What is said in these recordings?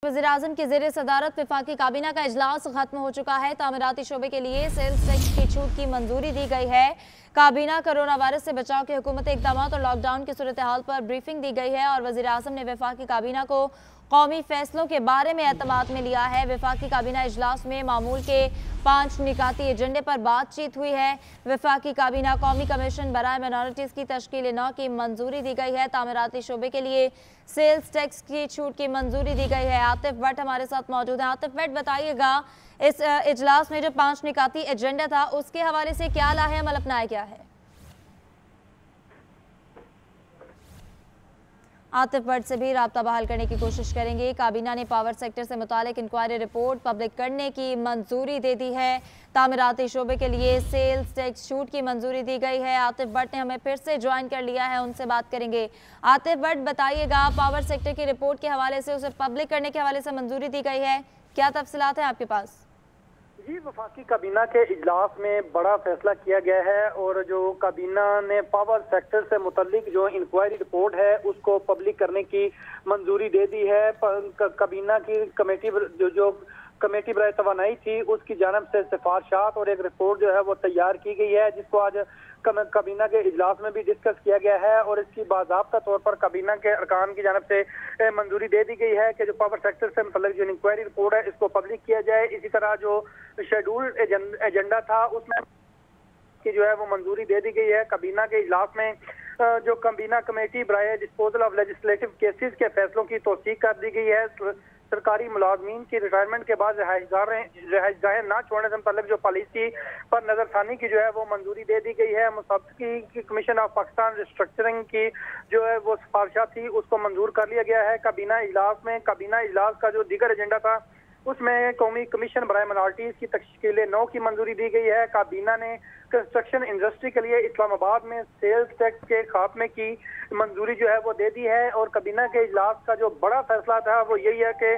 वज़ीर-ए-आज़म की ज़ेर सदारत वफाकी काबीना का इजलास खत्म हो चुका है। तामीराती शोबे के लिए सेल्स टैक्स की छूट की मंजूरी दी गई है। काबीना कोरोना वायरस से बचाव के हुकूमती इक़दाम और लॉकडाउन की सूरत हाल पर ब्रीफिंग दी गई है और वज़ीर-ए-आज़म ने वफाकी काबीना को कौमी फैसलों के बारे में एतमाद में लिया है। वफाकी काबीना इजलास में मामूल के 5 निकाती एजेंडे पर बातचीत हुई है। वफाकी काबीना कौमी कमीशन बराए माइनॉरिटीज़ की तश्कील नौ की मंजूरी दी गई है। तामीराती शोबे के लिए सेल्स टैक्स की छूट की मंजूरी दी गई है। आतिफ भट्ट हमारे साथ मौजूद हैं। आतिफ भट्ट, बताइएगा इस इजलास में जो 5 निकाती एजेंडा था उसके हवाले से क्या लाहे अमल अपनाया गया है? आतिफ भट्ट से भी राब्ता बहाल करने की कोशिश करेंगे। काबीना ने पावर सेक्टर से मुतालिक इंक्वायरी रिपोर्ट पब्लिक करने की मंजूरी दे दी है। तामीराती शोबे के लिए सेल्स टैक्स छूट की मंजूरी दी गई है। आतिफ भट्ट ने हमें फिर से ज्वाइन कर लिया है, उनसे बात करेंगे। आतिफ भट्ट, बताइएगा पावर सेक्टर की रिपोर्ट के हवाले से, उसे पब्लिक करने के हवाले से मंजूरी दी गई है, क्या तफसीलात हैं आपके पास? जी, वफाकी काबीना के इजलास में बड़ा फैसला किया गया है और जो काबीना ने पावर सेक्टर से मुतल्लिक जो इंक्वायरी रिपोर्ट है उसको पब्लिक करने की मंजूरी दे दी है। काबीना की कमेटी जो कमेटी बराए तवानाई थी उसकी जानिब से सिफारिशात और एक रिपोर्ट जो है वो तैयार की गई है, जिसको आज काबीना के इजलास में भी डिस्कस किया गया है और इसकी बाज़ाब्ता तौर पर काबीना के अरकान की जानिब से मंजूरी दे दी गई है कि जो पावर सेक्टर से मतलब जो इंक्वायरी रिपोर्ट है इसको पब्लिक किया जाए। इसी तरह जो शेड्यूल एजेंडा था उसमें की जो है वो मंजूरी दे दी गई है। काबीना के इजलास में जो काबीना कमेटी बराए डिस्पोजल ऑफ लेजिस्लेटिव केसेस के फैसलों की तौसीक कर दी गई है। सरकारी मुलाजमीन की रिटायरमेंट के बाद रिहाइशगाहें ना छोड़ने से मुताल्लिक जो पॉलिसी पर नजरसानी की जो है वो मंजूरी दे दी गई है। मुसाफिकी कमीशन ऑफ पाकिस्तान रिस्ट्रक्चरिंग की जो है वो सिफारिशात थी उसको मंजूर कर लिया गया है। काबीना इजलास में काबीना इजलास का जो दीगर एजेंडा था उसमें कौमी कमीशन बराए माइनॉरिटीज की तश्कील नौ की मंजूरी दी गई है। काबीना ने कंस्ट्रक्शन इंडस्ट्री के लिए इस्लामाबाद में सेल्स टैक्स के खात्मे की मंजूरी जो है वो दे दी है। और काबीना के इजलास का जो बड़ा फैसला था वो यही है कि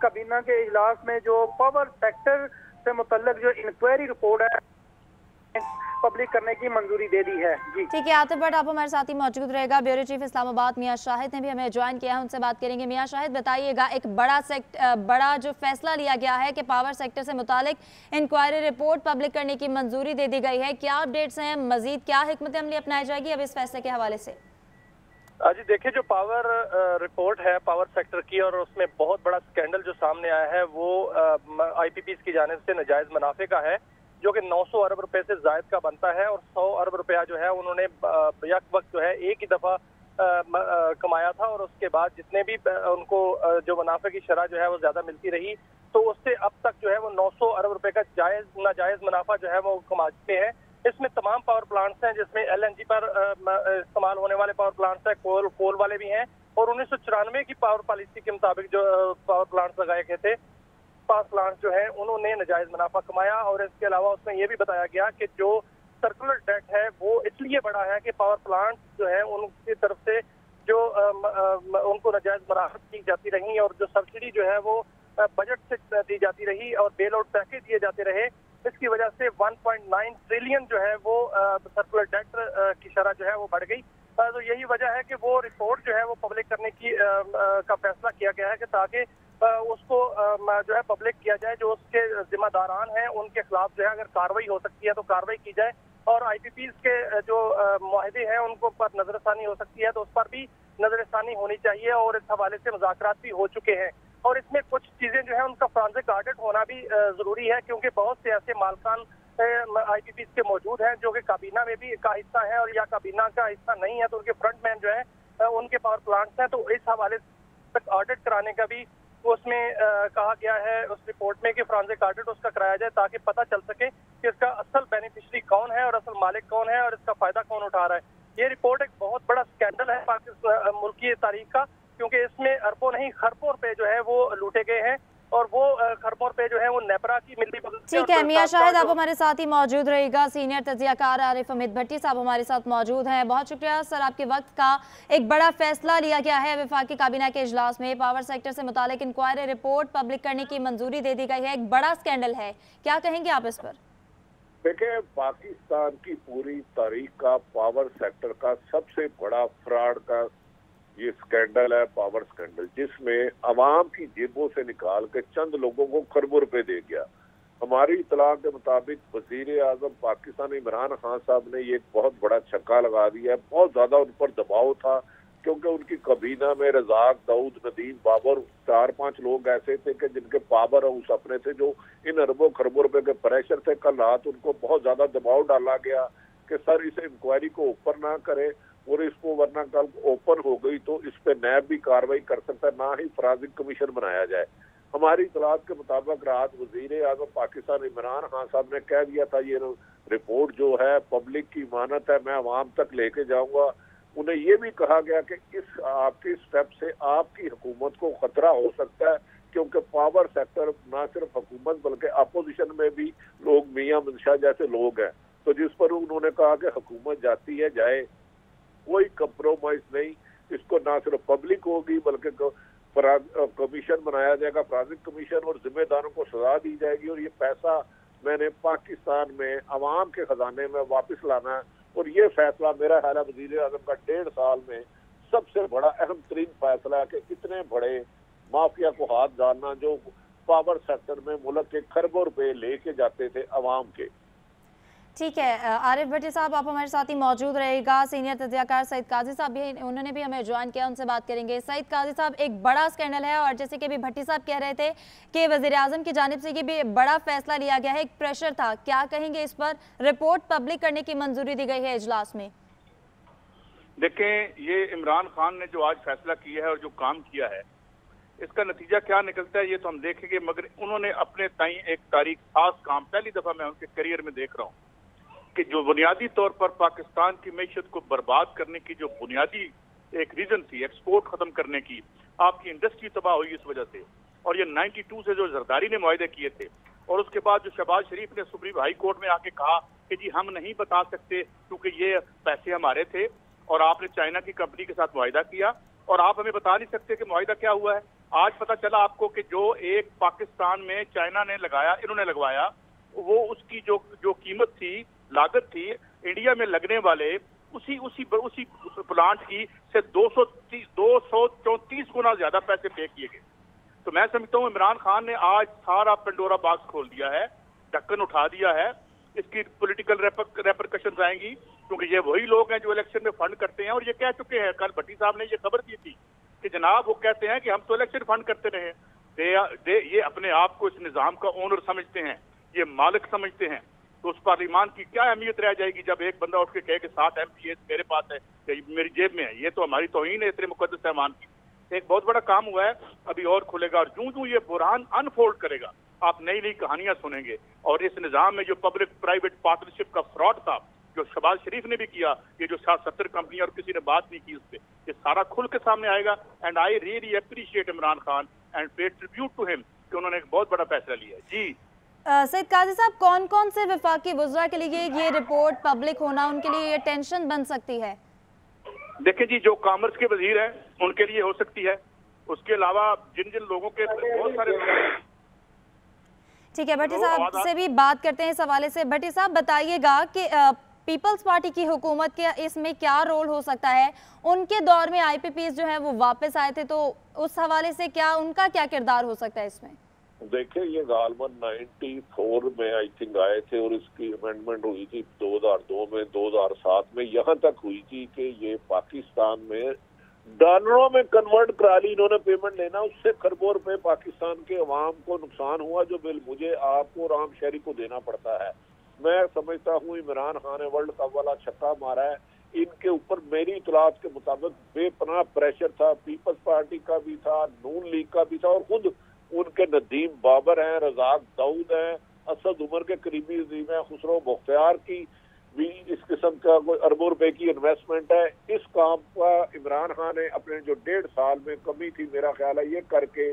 काबीना के इजलास में जो पावर सेक्टर से मुतल्लिक जो इंक्वायरी रिपोर्ट है पब्लिक करने की मंजूरी दे दी है। जी ठीक है आतिफ भट्ट, आप हमारे साथ ही मौजूद रहेगा। ब्यूरो चीफ इस्लामाबाद मियां शाहिद ने भी हमें ज्वाइन किया है, उनसे बात करेंगे। मियां शाहिद, बताइएगा एक बड़ा जो फैसला लिया गया है कि पावर सेक्टर से मुतालिक इंक्वायरी रिपोर्ट पब्लिक करने की मंजूरी दे दी गई है, क्या अपडेट्स हैं, मजीद क्या हिकमत अमली अपनाई जाएगी अब इस फैसले के हवाले से? जी देखिए, जो पावर रिपोर्ट है पावर सेक्टर की और उसमें बहुत बड़ा स्कैंडल जो सामने आया है वो IPPs की जानिब से नाजायज मुनाफे का है, जो कि 900 अरब रुपए से जायद का बनता है और 100 अरब रुपया जो है उन्होंने यक वक्त जो है एक ही दफा कमाया था और उसके बाद जितने भी उनको जो मुनाफे की शरह जो है वो ज्यादा मिलती रही तो उससे अब तक जो है वो 900 अरब रुपए का नाजायज मुनाफा जो है वो कमा चुके हैं। इसमें तमाम पावर प्लांट्स हैं, जिसमें LNG पर इस्तेमाल होने वाले पावर प्लांट्स हैं, कोल वाले भी हैं और 1994 की पावर पॉलिसी के मुताबिक जो पावर प्लांट्स लगाए गए थे 5 प्लांट्स जो है उन्होंने नाजायज मुनाफा कमाया। और इसके अलावा उसमें यह भी बताया गया कि जो सर्कुलर डेट है वो इसलिए बढ़ा है कि पावर प्लांट जो है उनकी तरफ से जो उनको नाजायज मुनाफा दी जाती रही और जो सब्सिडी जो है वो बजट से दी जाती रही और बेल आउट पैकेज दिए जाते रहे। इसकी वजह से 1.9 ट्रिलियन जो है वो सर्कुलर डेट की शरह जो है वो बढ़ गई। तो यही वजह है कि वो रिपोर्ट जो है वो पब्लिक करने की का फैसला किया गया है कि ताकि उसको जो है पब्लिक किया जाए, जो उसके जिम्मेदारान हैं उनके खिलाफ जो है अगर कार्रवाई हो सकती है तो कार्रवाई की जाए और IPPs के जो मुआहदे हैं उनको पर नजरसानी हो सकती है तो उस पर भी नजरसानी होनी चाहिए और इस हवाले से मुज़ाकरात भी हो चुके हैं। और इसमें कुछ चीजें जो है उनका फॉरेंसिक ऑडिट होना भी जरूरी है, क्योंकि बहुत से ऐसे मालकान IPPs के मौजूद हैं जो कि काबीना में भी का हिस्सा है और या काबीना का हिस्सा नहीं है तो उनके फ्रंटमैन जो है उनके पावर प्लांट्स हैं। तो इस हवाले तक ऑडिट कराने का भी उसमें कहा गया है उस रिपोर्ट में कि फॉरेंसिक ऑडिट उसका कराया जाए ताकि पता चल सके कि इसका असल बेनिफिशरी कौन है और असल मालिक कौन है और इसका फायदा कौन उठा रहा है। ये रिपोर्ट एक बहुत बड़ा स्कैंडल है पाकिस्तान मुल्क की तारीख का, क्योंकि इसमें अरबों नहीं खरबों रुपए जो है वो लूटे गए हैं और वो खरबों रुपए जो है वो नेपरा की मिली। ठीक है मियां शाहिद, आप हमारे साथ ही मौजूद रहेगा। सीनियर तजियाकार आरिफ हमीद भट्टी साहब हमारे साथ मौजूद हैं। बहुत शुक्रिया सर आपके वक्त का। एक बड़ा फैसला लिया गया है वफाकी काबीना के इजलास में, पावर सेक्टर से मुतालिक इंक्वायरी रिपोर्ट पब्लिक करने की मंजूरी दे दी गई है, एक बड़ा स्कैंडल है, क्या कहेंगे आप इस पर? देखिए, पाकिस्तान की पूरी तारीख का पावर सेक्टर का सबसे बड़ा फ्रॉड का ये स्कैंडल है, पावर स्कैंडल, जिसमें अवाम की जेबों से निकाल के चंद लोगों को खरबों रुपए दे गया। हमारी इतला के मुताबिक वजीर आजम पाकिस्तान इमरान खान साहब ने ये बहुत बड़ा छक्का लगा दिया है। बहुत ज्यादा उन पर दबाव था, क्योंकि उनकी कबीना में रजाक, दाऊद, नदीम, बाबर 4-5 लोग ऐसे थे कि जिनके पावर हाउस अपने थे, जो इन अरबों खरबों रुपए के प्रेशर थे। कल रात उनको बहुत ज्यादा दबाव डाला गया कि सर इस इंक्वायरी को ऊपर ना करे, और इसको वरना कल ओपन हो गई तो इस पे नैब भी कार्रवाई कर सकता है, ना ही फॉरेंसिक कमीशन बनाया जाए। हमारी इतलात के मुताबिक रात वजीर आजम पाकिस्तान इमरान खान साहब ने कह दिया था ये रिपोर्ट जो है पब्लिक की मानत है, मैं आवाम तक लेके जाऊंगा। उन्हें ये भी कहा गया कि इस आपके स्टेप से आपकी हुकूमत को खतरा हो सकता है, क्योंकि पावर सेक्टर ना सिर्फ हुकूमत बल्कि अपोजिशन में भी लोग मियां मंशा जैसे लोग हैं। तो जिस पर उन्होंने कहा कि हुकूमत जाती है जाए, कोई कंप्रोमाइज नहीं, इसको ना सिर्फ पब्लिक होगी बल्कि कमीशन बनाया जाएगा, फॉरेंसिक कमीशन, और जिम्मेदारों को सजा दी जाएगी। और ये पैसा मैंने पाकिस्तान में अवाम के खजाने में वापस लाना है। और ये फैसला मेरा ख्याल है वज़ीर आज़म का 1.5 साल में सबसे बड़ा अहम तरीन फैसला है कि इतने बड़े माफिया को हाथ डालना जो पावर सेक्टर में मुल्क के खरबों रुपए लेके जाते थे अवाम के। ठीक है, आरिफ भट्टी साहब आप हमारे साथ ही मौजूद रहेगा। सीनियर तज्जियाकार सईद काजी साहब भी, उन्होंने भी हमें ज्वाइन किया, उनसे बात करेंगे। सईद काजी साहब, एक बड़ा स्कैंडल है और जैसे कि अभी भट्टी साहब कह रहे थे कि वज़ीर आज़म की जानिब से ये भी बड़ा फैसला लिया गया है, एक प्रेशर था, क्या कहेंगे इस पर? रिपोर्ट पब्लिक करने की मंजूरी दी गई है इजलास में। देखें, ये इमरान खान ने जो आज फैसला किया है और जो काम किया है, इसका नतीजा क्या निकलता है ये तो हम देखेंगे, मगर उन्होंने अपने ताई एक तारीख खास काम, पहली दफा मैं उनके करियर में देख रहा हूँ कि जो बुनियादी तौर पर पाकिस्तान की मैशत को बर्बाद करने की जो बुनियादी एक रीजन थी, एक्सपोर्ट खत्म करने की, आपकी इंडस्ट्री तबाह हुई इस वजह से, और ये 92 से जो जरदारी ने मुआहदे किए थे, और उसके बाद जो शहबाज शरीफ ने सुप्रीम हाई कोर्ट में आके कहा कि जी हम नहीं बता सकते क्योंकि ये पैसे हमारे थे और आपने चाइना की कंपनी के साथ मुआहदा किया और आप हमें बता नहीं सकते कि मुआहदा क्या हुआ है। आज पता चला आपको कि जो एक पाकिस्तान में चाइना ने लगाया, इन्होंने लगवाया, वो उसकी जो कीमत थी, लागत थी, इंडिया में लगने वाले उसी प्लांट की से 234 गुना ज्यादा पैसे पे किए गए। तो मैं समझता हूँ इमरान खान ने आज सारा पेंडोरा बॉक्स खोल दिया है, ढक्कन उठा दिया है। इसकी पॉलिटिकल रेपरकशंस आएंगी, क्योंकि ये वही लोग हैं जो इलेक्शन में फंड करते हैं, और ये कह चुके हैं, कल भट्टी साहब ने ये खबर दी थी कि जनाब वो कहते हैं कि हम तो इलेक्शन फंड करते रहे। ये अपने आप को इस निजाम का ओनर समझते हैं, ये मालिक समझते हैं। तो उस पार्लिमान की क्या अहमियत रह जाएगी जब एक बंदा उठ के कहे कि 7 MPs मेरे पास है, मेरी जेब में है। ये तो हमारी तौहीन है इतने मुकद्दस रहमान की। एक बहुत बड़ा काम हुआ है, अभी और खुलेगा, और जूं ये बुरहान अनफोल्ड करेगा आप नई नई कहानियां सुनेंगे। और इस निजाम में जो पब्लिक प्राइवेट पार्टनरशिप का फ्रॉड था, जो शहबाज शरीफ ने भी किया, ये जो 70 कंपनियां और किसी ने बात नहीं की उस पर, ये सारा खुल के सामने आएगा। And I really appreciate Imran Khan and पे ट्रिब्यूट टू हिम कि उन्होंने एक बहुत बड़ा फैसला लिया है। जी सईद काजी साहब, कौन कौन से वफाकी वुज़रा के लिए ये रिपोर्ट पब्लिक होना उनके लिए ये टेंशन बन सकती है? देखिए जी, जो कॉमर्स के वजीर हैं उनके लिए हो सकती है, उसके अलावा जिन जिन लोगों के बहुत सारे। ठीक है, भट्टी साहब से भी बात करते हैं इस हवाले से। भट्टी साहब बताइएगा कि पीपल्स पार्टी की हुकूमत के इसमें क्या रोल हो सकता है? उनके दौर में IPPs जो है वो वापस आए थे, तो उस हवाले से क्या उनका क्या किरदार हो सकता है इसमें? देखिए, ये गालबन 94 में आई थिंक आए थे और इसकी अमेंडमेंट हुई थी 2002 में, 2007 में, यहाँ तक हुई थी कि ये पाकिस्तान में डॉलरों में कन्वर्ट करा ली इन्होंने पेमेंट लेना, उससे खरबों रुपए पाकिस्तान के अवाम को नुकसान हुआ जो बिल मुझे आपको और आम शहरी को देना पड़ता है। मैं समझता हूँ इमरान खान ने वर्ल्ड कप वाला छक्का मारा है। इनके ऊपर मेरी इतलात के मुताबिक बेपनाह प्रेशर था, पीपल्स पार्टी का भी था, नून लीग का भी था, और खुद उनके नदीम बाबर हैं, रजाक दाऊद हैं, असद उमर के करीबी अजीम हैं, खुसरो मुख्तार की भी इस किस्म का कोई अरबों रुपए की इन्वेस्टमेंट है। इस काम का इमरान खान ने अपने जो 1.5 साल में कमी थी, मेरा ख्याल है ये करके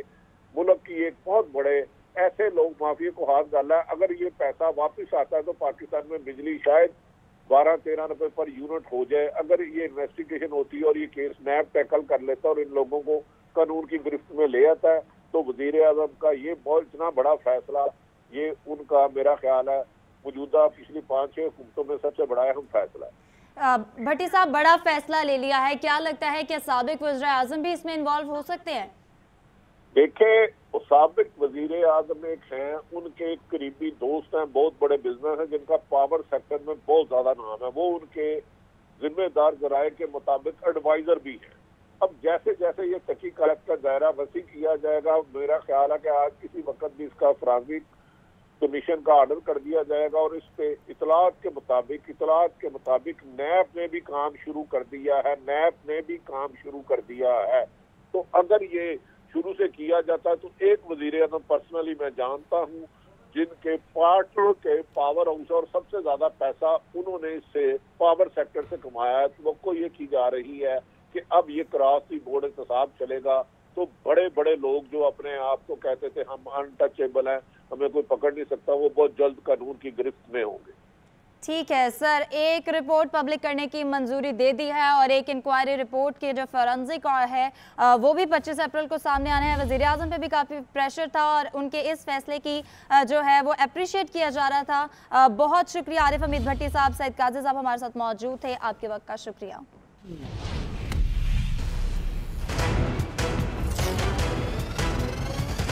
मुल्क की एक बहुत बड़े ऐसे लोग माफिया को हाथ डाला। अगर ये पैसा वापस आता है तो पाकिस्तान में बिजली शायद 12-13 रुपए पर यूनिट हो जाए। अगर ये इन्वेस्टिगेशन होती है और ये केस नैब टैकल कर लेता है और इन लोगों को कानून की गिरफ्त में ले आता है, तो वजीर आजम का ये बहुत इतना बड़ा फैसला, ये उनका मेरा ख्याल है मौजूदा पिछली 5-6 हुकूमतों में सबसे बड़ा अहम फैसला है। भट्टी साहब, बड़ा फैसला ले लिया है, क्या लगता है कि साबिक वज़ीर-ए-आज़म भी इसमें इन्वॉल्व हो सकते हैं? देखिए, साबिक वजीर आजम एक हैं, उनके करीबी दोस्त हैं, बहुत बड़े बिजनेस हैं जिनका पावर सेक्टर में बहुत ज्यादा नाम है, वो उनके जिम्मेदार जराये के मुताबिक एडवाइजर भी हैं। अब जैसे जैसे ये तहकीकात का दायरा वसी किया जाएगा, मेरा ख्याल है कि आज किसी वक्त भी इसका फॉरेंसिक कमीशन का ऑर्डर कर दिया जाएगा और इस पे इतलात के मुताबिक नैब ने भी काम शुरू कर दिया है। तो अगर ये शुरू से किया जाता है तो एक वजीर आज़म पर्सनली मैं जानता हूँ जिनके पार्टनर के पावर हाउस और सबसे ज्यादा पैसा उन्होंने इससे पावर सेक्टर से कमाया है। तो ये की जा रही है कि अब ये क्रॉस बोर्ड एहतसाब चलेगा तो बड़े बड़े लोग जो अपने आप को कहते थे हम अनटचेबल हैं, हमें कोई पकड़ नहीं सकता, वो बहुत जल्द कानून की गिरफ्त में होंगे। ठीक है सर, एक रिपोर्ट पब्लिक करने की मंजूरी दे दी है और एक इंक्वायरी रिपोर्ट की जो फॉरेंसिक है वो भी 25 अप्रैल को सामने आना है। वज़ीर आज़म पे भी काफ़ी प्रेशर था और उनके इस फैसले की जो है वो अप्रिशिएट किया जा रहा था। बहुत शुक्रिया आरिफ हमीद भट्टी साहब, सईद काजी साहब हमारे साथ मौजूद थे, आपके वक्त का शुक्रिया।